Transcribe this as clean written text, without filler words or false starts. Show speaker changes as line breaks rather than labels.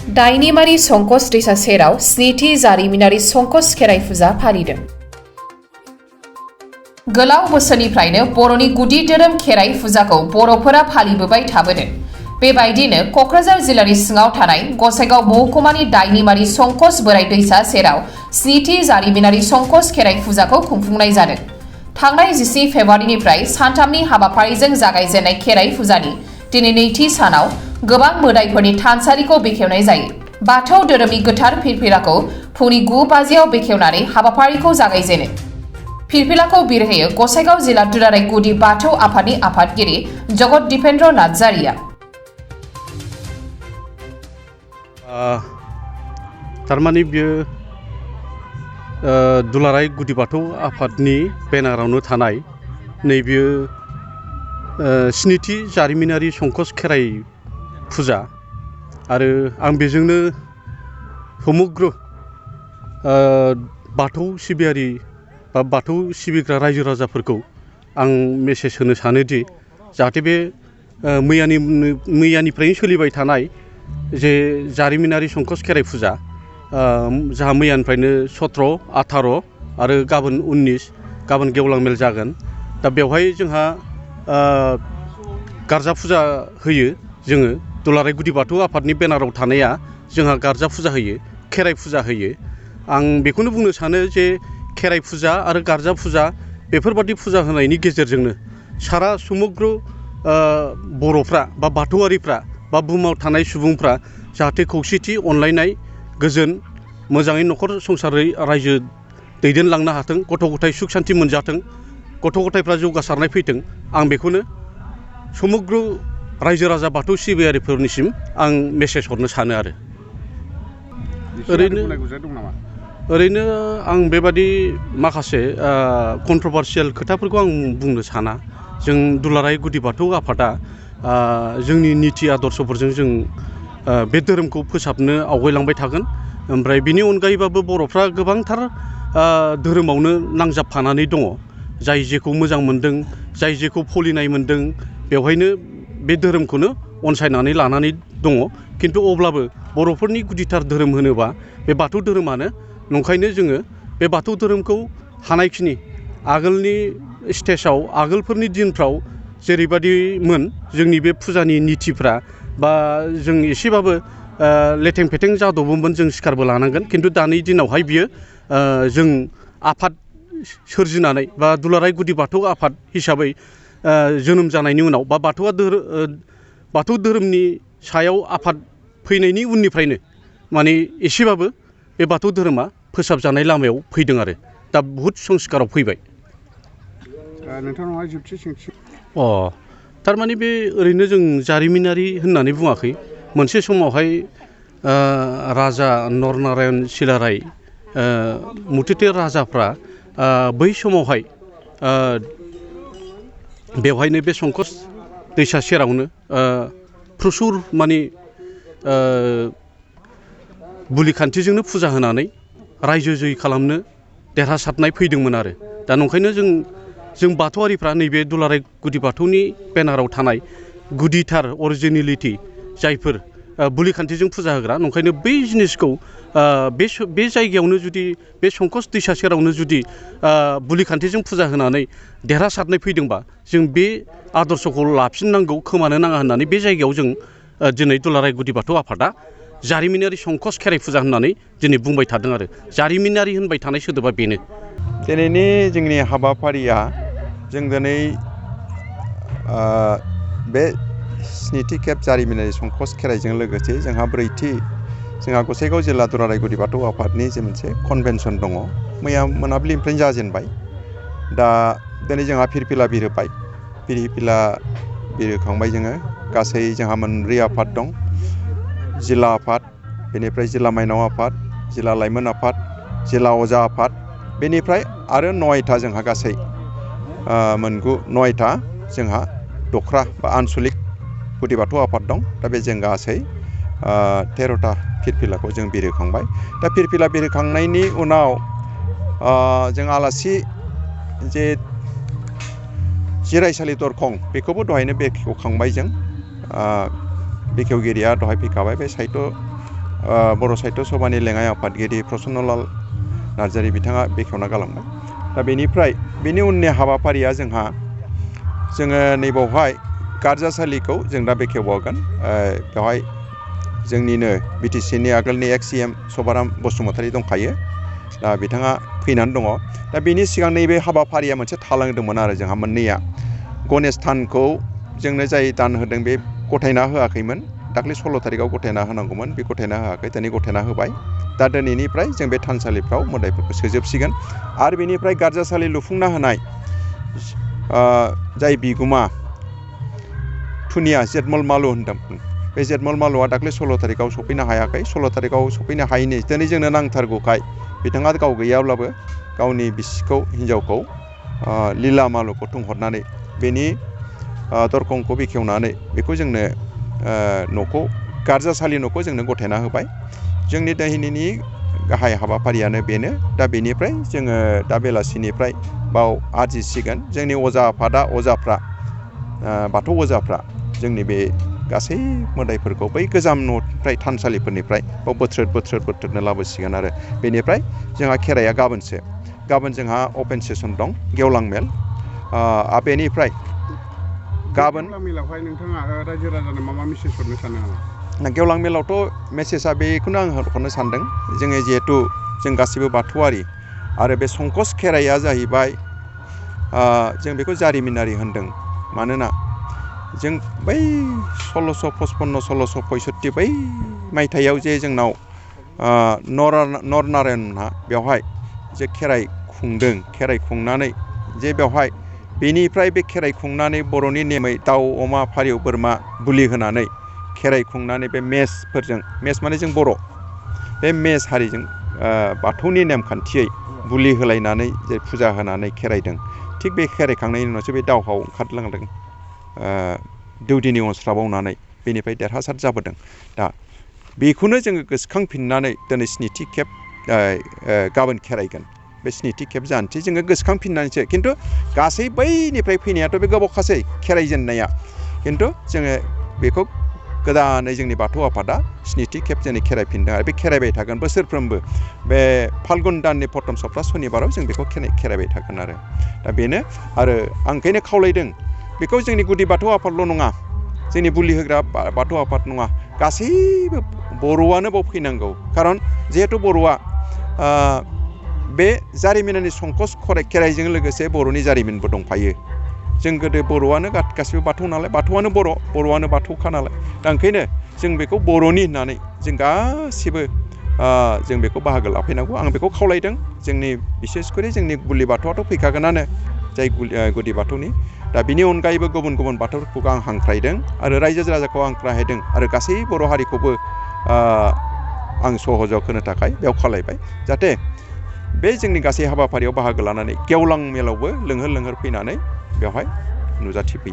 दाइनिमारि संकस दैसा सेराव स्निथि जारिमिनारि संकस खेराइ फुजा फालिदों। गोलाव बोसोरनिफ्रायनो बर'नि गुदि धोरोम खेराइ फुजाखौ बर'फोरा फालिबोबाय थाबोदों। बेबायदिनो क'क्राझार जिल्लानि सिङाव थानाय गसाइगाव महकुमानि दाइनिमारि संकस बोराइ दैसा सेराव स्निथि जारिमिनारि संकस खेराइ फुजाखौ खुंफुंनाय जादों। थांनाय 14 फेब्रुवारिनिफ्राय सानथामनि हाबाफारिजों जागायजेननाय खेराइ फुजानि दिनै नैथि सानाव गोबां मोदाइफोरनि थानसालिखौ बेखेवनाय जायो। बाथौ धोरोमनि गोथार फिरफिलाखौ फुंनि 9 बाजियाव बेखेवनानै हाबाफारिखौ जागायजेनो। फिरफिलाखौ बिरहोयो गसाइगाव जिल्ला दुलाराय गुदि बाथौ आफादनि आफादगिरि जगत दिपेन्द्र नार्जारिया।
थारमाने बियो दुलाराय गुदि बाथौ आफादनि बेनारावनो थानाय नैबेयो स्निथि जारिमिनारि संकस खेराइ फुजा आरो आं बेजोंनो समग्र बाथौ सिबियारि बा बाथौ सिबिग्रा रायजो राजाफोरखौ आं मेसेज होनो सानोदि जाहाथे बे मैयानिफ्रायनो सोलिबाय थानाय जे जारिमिनारि संकस खेराइ फुजा जाहा मैयानिफ्रायनो 17, 18 आरो गाबोन 19 गाबोन गेवलां मेल जागोन। दा बेवहाय जोंहा गारजा फुजा होयो। जोङो दुलाराय गुदि बाथौ आफादनि बेनाराव थानाया जोंहा गारजा फुजा होयो, खेराइ फुजा होयो। आं बेखौनो बुंनो सानो जे खेराइ फुजा आरो गारजा फुजा बेफोरबादि फुजा होनायनि गेजेरजोंनो सारा समग्र बर'फ्रा बा बाथौआरिफ्रा बा बुहुमाव थानाय सुबुंफ्रा जाहाथे खौसेथि अनलायनाय गोजोन मोजाङै न'खर संसारै रायजो दैदेनलांनो हाथों, गथ' गथाय सुख शान्ति मोनजाथों, गथ' गथायफ्रा जौगासारनाय फैथों, आं बेखौनो समग्र रायजो राजा बाथौ सिबियारिफोरनिसिम आं मेसेज हरनो सानो आरो ओरैनो आं बेबादि माखासे कन्ट्रभार्सियेल खोथाफोरखौ आं बुंनो साना। जों दुलाराय गुदि बाथौ आफादा जोंनि निति आदर्शफोरजों जों बे धोरोमखौ फोसाबनो आवगायलांबाय थागोन। ओमफ्राय बिनि अनगायैबाबो बर'फ्रा गोबांथार धोरोमावनो नांजाबफानानै दङ। जाय जेखौ मोजां मोनदों, जाय जेखौ फलिनाय मोनदों, बेवहायनो बे धोरोमखौनो अनसायनानै लानानै दङ। खिन्थु अब्लाबो बर'फोरनि गुदिथार धोरोम होनोबा बे बाथौ धोरोमानो। नंखायनो जोङो बे बाथौ धोरोमखौ हानायखिनि आगोलनि स्टेजाव आगोलफोरनि दिनफ्राव जेरैबायदिमोन जोंनि बे फुजानि नितिफ्रा बा जों एसेबाबो लेथें फेथें जादबोमोन, जों सिखारबो लानांगोन। खिन्थु दानि दिनावहाय बियो जों आफाद सोरजिनानै बा दुलाराय गुदि बाथौ आफाद हिसाबै जोनोम जानायनि उनाव बा बाथौ धोरोमनि सायाव आफाद फैनायनि उननिफ्रायनो माने एसेबाबो बे बाथौ धोरोमा फोसाबजानाय लामायाव फैदों आरो दा बुहुद संस्काराव फैबाय।
नोंथांनावहाय जोबथि सोंथि
थारमाने बे ओरैनो जों जारिमिनारि होननानै बुङाखै। मोनसे समावहाय राजा नरनारायण सिलाराय मुथुते राजाफ्रा बै समावहाय बेवहायनो बे संकस दैसा सेरावनो प्रसुर माने बुलि खान्थिजोंनो फुजा होनानै रायजो जै खालामनो देरहासारनाय फैदोंमोन आरो दा नंखायनो जों बाथौआरिफ्रा नैबे दुलाराय गुदि बाथौनि बेनाराव थानाय गुदिथार अरिजिनेलिटि जायफोर बुलि खान्थिजों फुजा होग्रा, नंखायनो बै जिनिसखौ बे जायगायावनो जुदि बे संकस दैसा सेरावनो जुदि बुलि खान्थिजों फुजा होनानै देरहासारनाय फैदोंबा जों बे आदर्शखौ लाफिननांगौ, खोमानो नाङा होननानै बे जायगायाव जों दिनै दुलाराय गुदि बाथौ आफादा जारिमिनारि संकस खेराइ फुजा होननानै दिनै बुंबाय थादों आरो जारिमिनारि होनबाय थानाय सोदोबा बेनो।
दिनैनि जोंनि हाबाफारिया जों दिनै बे स्निथि खेब जारिमिनारि संकस खेराइजों लोगोसे जोंहा ब्रैथि जोंहा गसाइगाव जिल्ला दुलाराय गुदि बाथौ आफादनि जे मोनसे कनभेनसन दङ। मैया मोनाबिलिनिफ्रायनो जाजेनबाय। दा दिनै जोंहा फिरफिला बिरहोबाय, फिरफिला बिरहोखांबाय। जोङो गासै जोंहा 4 आफाद दं। जिल्ला आफाद, बेनिफ्राय जिल्ला माइनाव आफाद, जिल्ला लाइमोन आफाद, जिल्ला अजा आफाद, बेनिफ्राय आरो 9था जोंहा गासै 9था जोंहा दख्रा बा आनसलिक गुदि बाथौ आफाद दं। दा बे जों गासै 13था फिरफिलाखौ जों बिरहोखांबाय। दा फिरफिला बिरहोखांनायनि उनाव जों आलासि जे जिरायसालि दरखं बेखौबो दहायनो बेखेवखांबाय। जों बेखेवगिरिया दहाय फैखाबाय। बे साहित्य बर' साहित्य सभानि लेङाइ आफादगिरि प्रसन्नलाल नार्जारि बिथाङा बेखेवना गालांबाय। दा बेनिफ्राय बेनि उननि हाबाफारिया जोङो नैबावहाय गार्जासालिखौ जों दा बेखेवबावगोन। बेवहाय जोंनिनो BTCनि आगोलनि CM सभाराम बसुमतारी दंखायो। दा बिथाङा फैनानै दङ। दा बेनि सिगां नैबे हाबाफारिया मोनसे थालांदोंमोन आरो जोंहा मोननैया। गणेश थानखौ जोंनो जाय दान होदों बे गथायना होआखैमोन। दाख्लै 16 तारिखआव गथायना होनांगौमोन, बे गथायना होआखै, दिनै गथायना होबाय। दा दिनैनिफ्राय जों बे थानसालिफ्राव मोदाइफोरखौ सोजोबसिगोन। आरो बेनिफ्राय गार्जासालि लुफुंना होनाय जाय बिगुमा थुनिया जेतमल मालु होनदोंमोन, बे जेतमल मालुआ दाख्लै 16 तारिखआव सफैनो हायाखै। 16 तारिखआव सफैनो हायैनि दिनै जोंनो नांथारगौखाय बिथाङा गाव गैयाब्लाबो गावनि बिसिखौ हिन्जावखौ लीला मालुखौ थुंहरनानै बेनि दरखंखौ बेखेवनानै बेखौ जोंनो न'खौ गार्जासालि न'खौ जोंनो गथायना होबाय। जोंनि दिनैनि गाहाय हाबाफारियानो बेनो। दा बेनिफ्राय जोङो दा बेलासिनिफ्राय बाव आरजिसिगोन। जोंनि अजा आफादा अजाफ्रा बाथौ अजाफ्रा जोंनि बे गासै मोदाइफोरखौ बै गोजाम न'निफ्राय थानसालिफोरनिफ्राय बाव बोथ्रोदनो लाबोसिगोन। आरो बेनिफ्राय जोंहा खेराइया गाबोनसो। गाबोन जोंहा अपेन सेसन दं, गेवलां मेल। बेनिफ्राय गाबोन
मेलावहाय नोंथाङा रायजो राजानो मा मेसेज हरनो सानो नामा?
गेवलां मेलावथ' मेसेजआ बेखौनो आं हरनो सानदों। जोङो जिहेथु जों गासिबो बाथौआरि आरो बे संकस खेराइया जाहैबाय जों बेखौ जारिमिनारि होनदों। मानोना जों बै 1655-1665 बै मायथाइयाव जे जोंनाव नरनारायणआ बेवहाय जे खेराइ खुंदों, खेराइ खुंनानै जे बेवहाय बेनिफ्राय बे खेराइ खुंनानै बर'नि नेमै दाउ अमा फारौ बोरमा बुलि होनानै खेराइ खुंनानै बे मेसफोरजों, मेस माने जों बर', बे मेस हारिजों बाथौनि नेमखान्थियै बुलि होलायनानै जे फुजा होनानै खेराइदों। थिग बे खेराइखांनायनि उनावसो बे दावहायाव ओंखारलांदों दौदिनि अनस्राबावनानै बेनिफ्राय देरहासार जाबोदों। दा बेखौनो जोङो गोसोखांफिननानै दिनै स्निथि खेब गाबोन खेराइगोन। बे स्निथि खेब जानोसै जोङो गोसोखांफिननानैसो। खिन्थु गासै बैनिफ्राय फैनायाथ' बे गोबावखासै खेराइ जेननाया। खिन्थु जोङो बेखौ गोदानै जोंनि बाथौ आफादा स्निथि खेब जोंनि खेराइफिनदों। आरो बे खेराइबाय थागोन बोसोरफ्रोमबो। बे फाल्गुन दाननि प्रथम सप्ता सनिबाराव जों बेखौ खेराइबाय थागोन। आरो दा बेनो। आरो आं ओंखायनो खावलायदों बेखौ जोंनि गुदि बाथौ आफादल' नङा, जोंनि बुलि होग्रा बाथौ आफाद नङा, गासैबो बर'आनो बाव फैनांगौ। खारन जिहेथु बर'आ बे जारिमिनारि संकस खेराइजों लोगोसे बर'नि जारिमिनबो दंफायो। जों गोदो बर'आनो गासिबो बाथौ नालाय, बाथौआनो बर'आनो बाथौखा नालाय। दा ओंखायनो जों बेखौ बर'नि होननानै जों गासिबो जों बेखौ बाहागो लाफैनांगौ। आं बेखौ खावलायदों। जोंनि बिसेसकरि जोंनि बुलि बाथौआथ' फैखागोनानो, जाय गुदि बाथौनि। दा बिनि अनगायैबो गुबुन गुबुन बाथौफोरखौ आं हांख्रायदों आरो रायजो राजाखौ हांख्रायदों आरो गासै बर' हारिखौबो आं सहजग होनो थाखाय बेयाव खावलायबाय। जाहाथे बे जोंनि गासै हाबाफारियाव बाहागो लानानै गेवलां मेलावबो लोंहोर फैनानै बेवहाय नुजाथिफैयो।